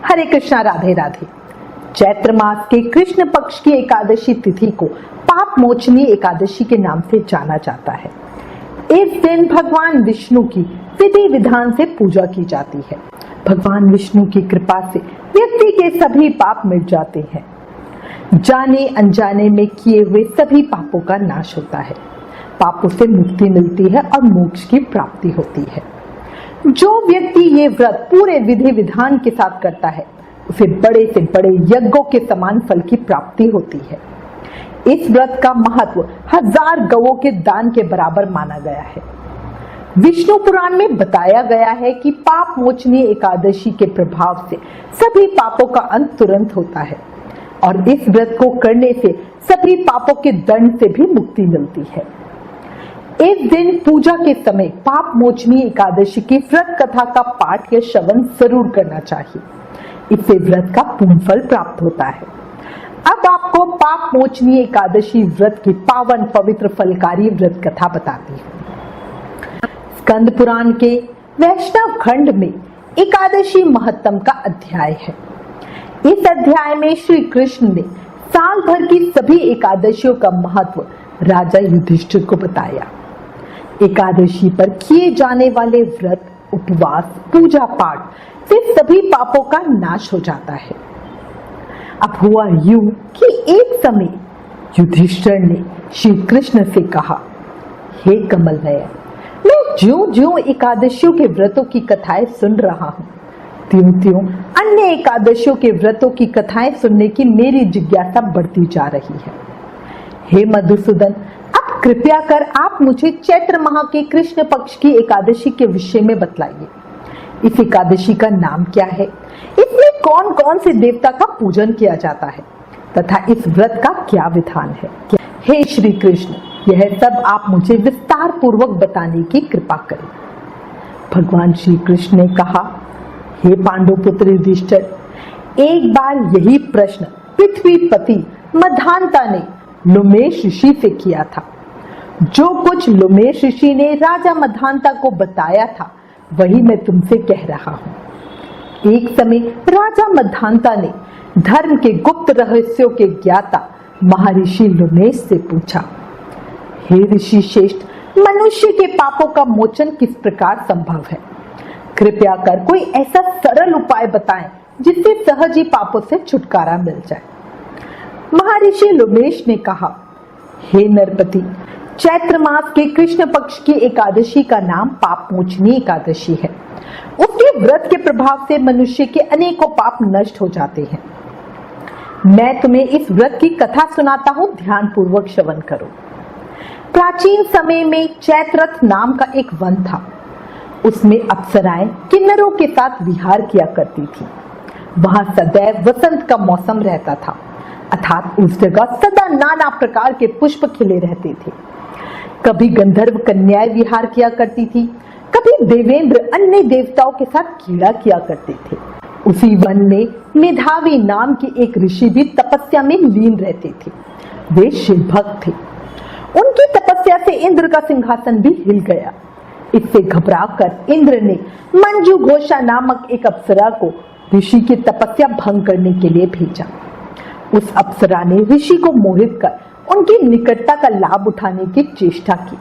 हरे कृष्णा, राधे राधे। चैत्र मास के कृष्ण पक्ष की एकादशी तिथि को पाप मोचनी एकादशी के नाम से जाना जाता है। इस दिन भगवान विष्णु की विधि विधान से पूजा की जाती है। भगवान विष्णु की कृपा से व्यक्ति के सभी पाप मिट जाते हैं। जाने अनजाने में किए हुए सभी पापों का नाश होता है। पापों से मुक्ति मिलती है और मोक्ष की प्राप्ति होती है। जो व्यक्ति ये व्रत पूरे विधि विधान के साथ करता है उसे बड़े से बड़े यज्ञों के समान फल की प्राप्ति होती है। इस व्रत का महत्व 1000 गवों के दान के बराबर माना गया है। विष्णु पुराण में बताया गया है कि पाप मोचनी एकादशी के प्रभाव से सभी पापों का अंत तुरंत होता है और इस व्रत को करने से सभी पापों के दंड से भी मुक्ति मिलती है। इस दिन पूजा के समय पाप मोचनी एकादशी की व्रत कथा का पाठ या श्रवण जरूर करना चाहिए। इससे व्रत का पूर्ण फल प्राप्त होता है। अब आपको पाप मोचनी एकादशी व्रत की पावन पवित्र फलकारी व्रत कथा बताती हूँ। स्कंद पुराण के वैष्णव खंड में एकादशी महत्तम का अध्याय है। इस अध्याय में श्री कृष्ण ने साल भर की सभी एकादशियों का महत्व राजा युधिष्ठिर को बताया। एकादशी पर किए जाने वाले व्रत, उपवास, पूजा पाठ से सभी पापों का नाश हो जाता है। अब हुआ यूं कि एक समय युधिष्ठिर ने श्री कृष्ण से कहा, हे कमल नयन, मैं ज्यों-ज्यों एकादशियों के व्रतों की कथाएं सुन रहा हूँ, त्यों-त्यों अन्य एकादशियों के व्रतों की कथाएं सुनने की मेरी जिज्ञासा बढ़ती जा रही है। हे मधुसूदन, अब कृपया कर आप मुझे चैत्र माह के कृष्ण पक्ष की एकादशी के विषय में बतलाइए। इस एकादशी का नाम क्या है, इसमें कौन कौन से देवता का पूजन किया जाता है तथा इस व्रत का क्या विधान है। हे श्री कृष्ण, यह सब आप मुझे विस्तार पूर्वक बताने की कृपा करें। भगवान श्री कृष्ण ने कहा, हे पांडुपुत्र युधिष्ठिर, एक बार यही प्रश्न पृथ्वीपति मधांता ने लोमेश ऋषि से किया था। जो कुछ लोमेश ऋषि ने राजा मधांता को बताया था वही मैं तुमसे कह रहा हूँ। एक समय राजा मधांता ने धर्म के गुप्त रहस्यों के ज्ञाता महर्षि लोमेश से पूछा, हे ऋषि श्रेष्ठ, मनुष्य के पापों का मोचन किस प्रकार संभव है? कृपया कर कोई ऐसा सरल उपाय बताएं जिससे सहज ही पापों से छुटकारा मिल जाए। महर्षि लोमेश ने कहा, हे नरपति, चैत्र मास के कृष्ण पक्ष की एकादशी का नाम पाप मोचनी एकादशी है। उसके व्रत के प्रभाव से मनुष्य के अनेकों पाप नष्ट हो जाते हैं। मैं तुम्हें इस व्रत की कथा सुनाता हूँ, ध्यान पूर्वक श्रवण करो। प्राचीन समय में चैत्रथ नाम का एक वन था। उसमें अप्सराएं किन्नरों के साथ विहार किया करती थी। वहां सदैव वसंत का मौसम रहता था, अर्थात उस जगह सदा नाना प्रकार के पुष्प खिले रहते थे। कभी गंधर्व कन्याएं विहार किया करती थी, कभी देवेंद्र अन्य देवताओं के साथ क्रीड़ा किया करते थे। उसी वन में मेधावी नाम के एक ऋषि भी तपस्या में लीन रहते थे। वे शिव भक्त थे। उनकी तपस्या से इंद्र का सिंहासन भी हिल गया। इससे घबराकर इंद्र ने मंजू घोषा नामक एक अप्सरा को ऋषि की तपस्या भंग करने के लिए भेजा। उस अप्सरा ने ऋषि को मोहित कर उनकी निकटता का लाभ उठाने की चेष्टा की।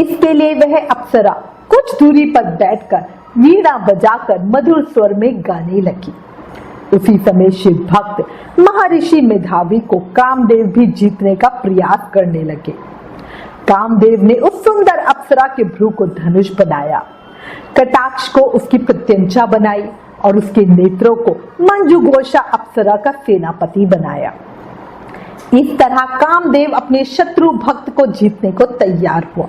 इसके लिए वह अप्सरा कुछ दूरी पर बैठकर वीणा बजाकर मधुर स्वर में गाने लगी। उसी समय शिव भक्त महर्षि मेधावी को कामदेव भी जीतने का प्रयास करने लगे। कामदेव ने उस सुंदर अप्सरा के भ्रू को धनुष बनाया, कटाक्ष को उसकी प्रत्यंचा बनाई और उसके नेत्रों को मंजू घोषा अप्सरा का सेनापति बनाया। इस तरह कामदेव अपने शत्रु भक्त को जीतने को तैयार हुआ।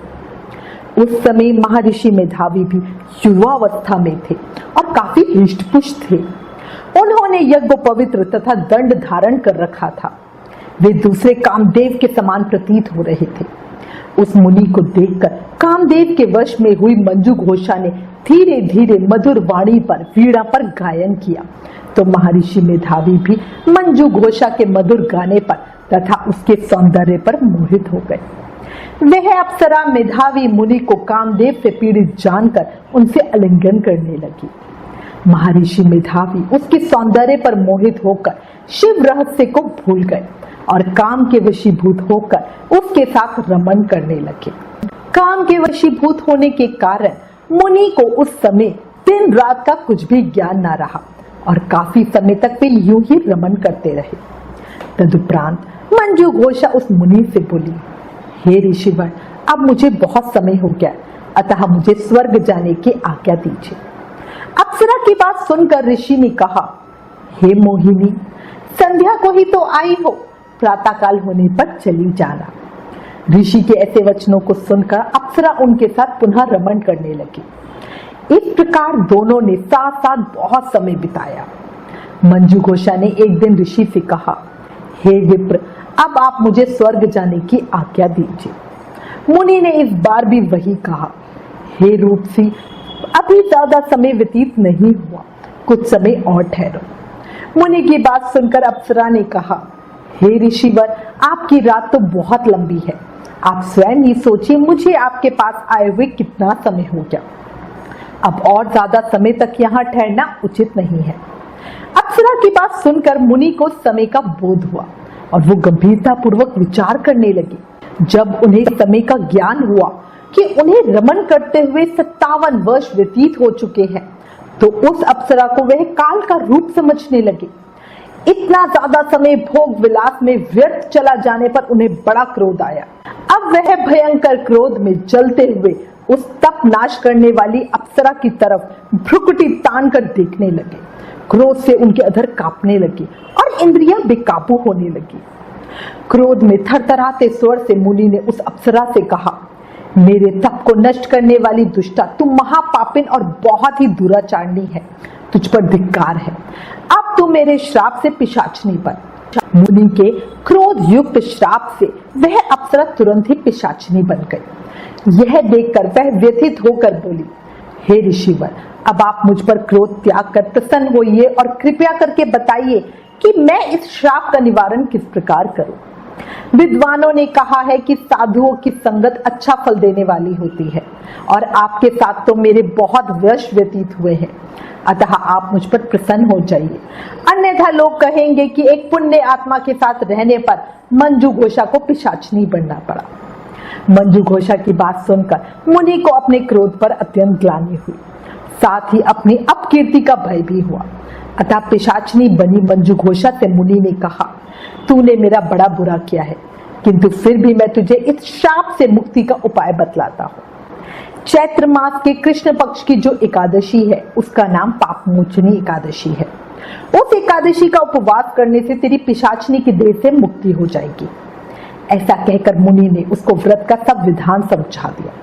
उस समय महर्षि मेधावी भी युवावस्था में थे और काफी हृष्ट-पुष्ट थे। उन्होंने यज्ञ पवित्र तथा दंड धारण कर रखा था। वे दूसरे कामदेव के समान प्रतीत हो रहे थे। उस मुनि को देखकर कामदेव के वश में हुई मंजू घोषा ने धीरे धीरे मधुर वाणी पर वीणा पर गायन किया तो महर्षि मेधावी भी मंजू घोषा के मधुर गाने पर तथा उसके सौंदर्य पर मोहित हो गए। वह अप्सरा मेधावी मुनि को कामदेव से पीड़ित जानकर उनसे आलिंगन करने लगी। महर्षि मेधावी उसके सौंदर्य पर मोहित होकर शिव रहस्य को भूल गए और काम के वशीभूत होकर उसके साथ रमन करने लगे। काम के वशीभूत होने के कारण मुनि को उस समय दिन रात का कुछ भी ज्ञान ना रहा और काफी समय तक वे यूं ही रमन करते रहे। तदुपरांत मंजू घोषा उस मुनि से बोली, हे ऋषिवर, अब मुझे बहुत समय हो गया, अतः मुझे स्वर्ग जाने की आज्ञा दीजिए। अप्सरा की बात सुनकर ऋषि ने कहा, हे मोहिनी, संध्या को ही तो आई हो, प्रातःकाल होने पर चली जाना। ऋषि के ऐसे वचनों को सुनकर अप्सरा उनके साथ पुनः रमन करने लगी। इस प्रकार दोनों ने साथ साथ बहुत समय बिताया। मंजू घोषा ने एक दिन ऋषि से कहा, हे विप्र, अब आप मुझे स्वर्ग जाने की आज्ञा दीजिए। मुनि ने इस बार भी वही कहा, हे रूपसी, अभी ज्यादा समय व्यतीत नहीं हुआ, कुछ समय और ठहरो। मुनि की बात सुनकर अप्सरा ने कहा, हे ऋषिवर, आपकी रात तो बहुत लंबी है, आप स्वयं ही सोचिए मुझे आपके पास आए हुए कितना समय हो गया। अब और ज्यादा समय तक यहाँ ठहरना उचित नहीं है। अप्सरा की बात सुनकर मुनि को समय का बोध हुआ और वो गंभीरता पूर्वक विचार करने लगे। जब उन्हें समय का ज्ञान हुआ कि उन्हें रमन करते हुए 57 वर्ष व्यतीत हो चुके हैं, तो उस अप्सरा को वह काल का रूप समझने लगे। इतना ज्यादा समय भोग विलास में व्यर्थ चला जाने पर उन्हें बड़ा क्रोध आया। अब वह भयंकर क्रोध में जलते हुए उस तप नाश करने वाली अप्सरा की तरफ भ्रुकुटी तान कर देखने लगे। क्रोध से उनके अधर कांपने लगी और इंद्रियां बेकाबू होने लगी। क्रोध में थरथराते स्वर से मुनि ने उस अप्सरा से कहा, मेरे तप को नष्ट करने वाली दुष्टा, तुम महापापिन और बहुत ही दुराचारणी है, तुझ पर धिक्कार है। अब तू मेरे श्राप से पिशाचनी बन। मुनि के क्रोध युक्त श्राप से वह अप्सरा तुरंत ही पिशाचनी बन गई। यह देखकर वह व्यथित होकर बोली, हे ऋषिवर, अब आप मुझ पर क्रोध त्याग कर प्रसन्न होइए और कृपया करके बताइए कि मैं इस श्राप का निवारण किस प्रकार करूं। विद्वानों ने कहा है कि साधुओं की संगत अच्छा फल देने वाली होती है और आपके साथ तो मेरे बहुत वर्ष व्यतीत हुए हैं, अतः आप मुझ पर प्रसन्न हो जाइए, अन्यथा लोग कहेंगे कि एक पुण्य आत्मा के साथ रहने पर मंजू घोषा को पिशाचनी बनना पड़ा। मंजू घोषा की बात सुनकर मुनि को अपने क्रोध पर अत्यंत ग्लानि हुई, साथ ही अपनी अपकीर्ति का भय भी हुआ। अतः पिशाचनी बनी मंजू घोषा से मुनि ने कहा, तूने मेरा बड़ा बुरा किया है, किंतु फिर भी मैं तुझे इस श्राप से मुक्ति का उपाय बतलाता हूँ। चैत्र मास के कृष्ण पक्ष की जो एकादशी है उसका नाम पापमोचनी एकादशी है। उस एकादशी का उपवास करने से तेरी पिशाचनी की देह से मुक्ति हो जाएगी। ऐसा कहकर मुनि ने उसको व्रत का सब विधान समझा दिया।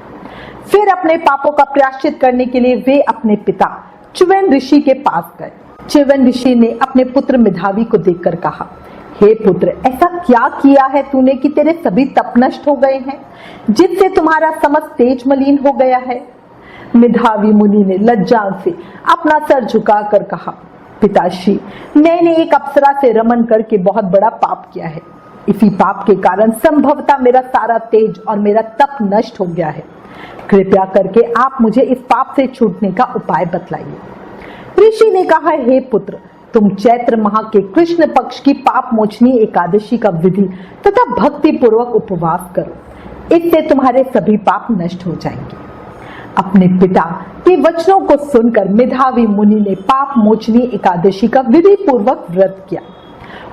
फिर अपने पापों का प्रायश्चित करने के लिए वे अपने पिता च्यवन ऋषि के पास गए। च्यवन ऋषि ने अपने पुत्र मेधावी को देखकर कहा, हे पुत्र, ऐसा क्या किया है तूने कि तेरे सभी तप नष्ट हो गए हैं, जिससे तुम्हारा समस्त तेज मलिन हो गया है। मेधावी मुनि ने लज्जा से अपना सर झुकाकर कहा, पिताश्री, मैंने एक अप्सरा से रमन करके बहुत बड़ा पाप किया है। इसी पाप के कारण संभवतः मेरा सारा तेज और मेरा तप नष्ट हो गया है। कृपया करके आप मुझे इस पाप से छूटने का उपाय बतलाइए। ऋषि ने कहा, हे पुत्र, तुम चैत्र माह के कृष्ण पक्ष की पाप मोचनी एकादशी का विधि तथा भक्ति पूर्वक उपवास करो, इससे तुम्हारे सभी पाप नष्ट हो जाएंगे। अपने पिता के वचनों को सुनकर मेधावी मुनि ने पाप मोचनी एकादशी का विधि पूर्वक व्रत किया।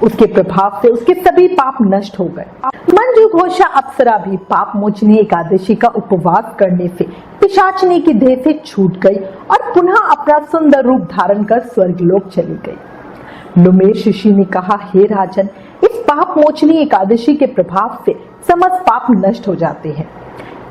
उसके प्रभाव से उसके सभी पाप नष्ट हो गए। मंजू घोषा अप्सरा भी पाप मोचनी एकादशी का उपवास करने से पिशाचनी की देह से छूट गई और पुनः अपना सुंदर रूप धारण कर स्वर्गलोक चली गई। लुमेश ऋषि ने कहा, हे राजन, इस पाप मोचनी एकादशी के प्रभाव से समस्त पाप नष्ट हो जाते हैं।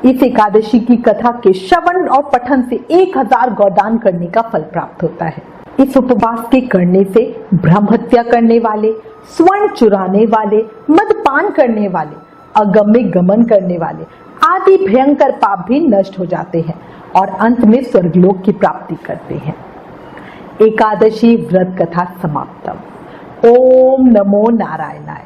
इस एकादशी की कथा के श्रवण और पठन से 1000 गौदान करने का फल प्राप्त होता है। इस उपवास के करने से ब्रह्म हत्या करने वाले, स्वर्ण चुराने वाले, मदपान करने वाले, अगम में गमन करने वाले आदि भयंकर पाप भी नष्ट हो जाते हैं और अंत में स्वर्गलोक की प्राप्ति करते हैं। एकादशी व्रत कथा समाप्तम। ओम नमो नारायणाय।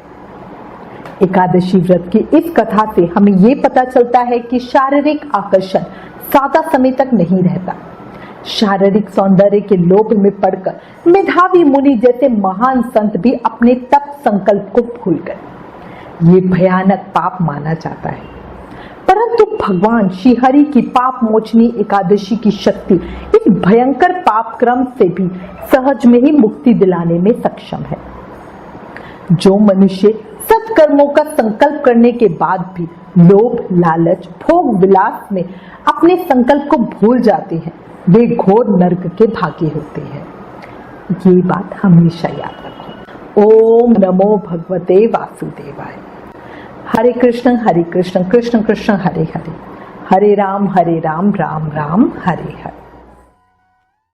एकादशी व्रत की इस कथा से हमें ये पता चलता है कि शारीरिक आकर्षण ज्यादा समय तक नहीं रहता। शारीरिक सौंदर्य के लोभ में पड़कर मेधावी मुनि जैसे महान संत भी अपने तप संकल्प को भूल गए। ये भयानक पाप माना जाता है, परंतु भगवान श्री हरि की पाप मोचनी एकादशी की शक्ति इस भयंकर पाप क्रम से भी सहज में ही मुक्ति दिलाने में सक्षम है। जो मनुष्य सत्कर्मों का संकल्प करने के बाद भी लोभ, लालच, भोग विलास में अपने संकल्प को भूल जाते हैं, वे घोर नरक के भागी होते हैं। ये बात हमेशा याद रखो। ओम नमो भगवते वासुदेवाय। हरे कृष्ण कृष्ण कृष्ण हरे हरे, हरे राम राम राम हरे हरे।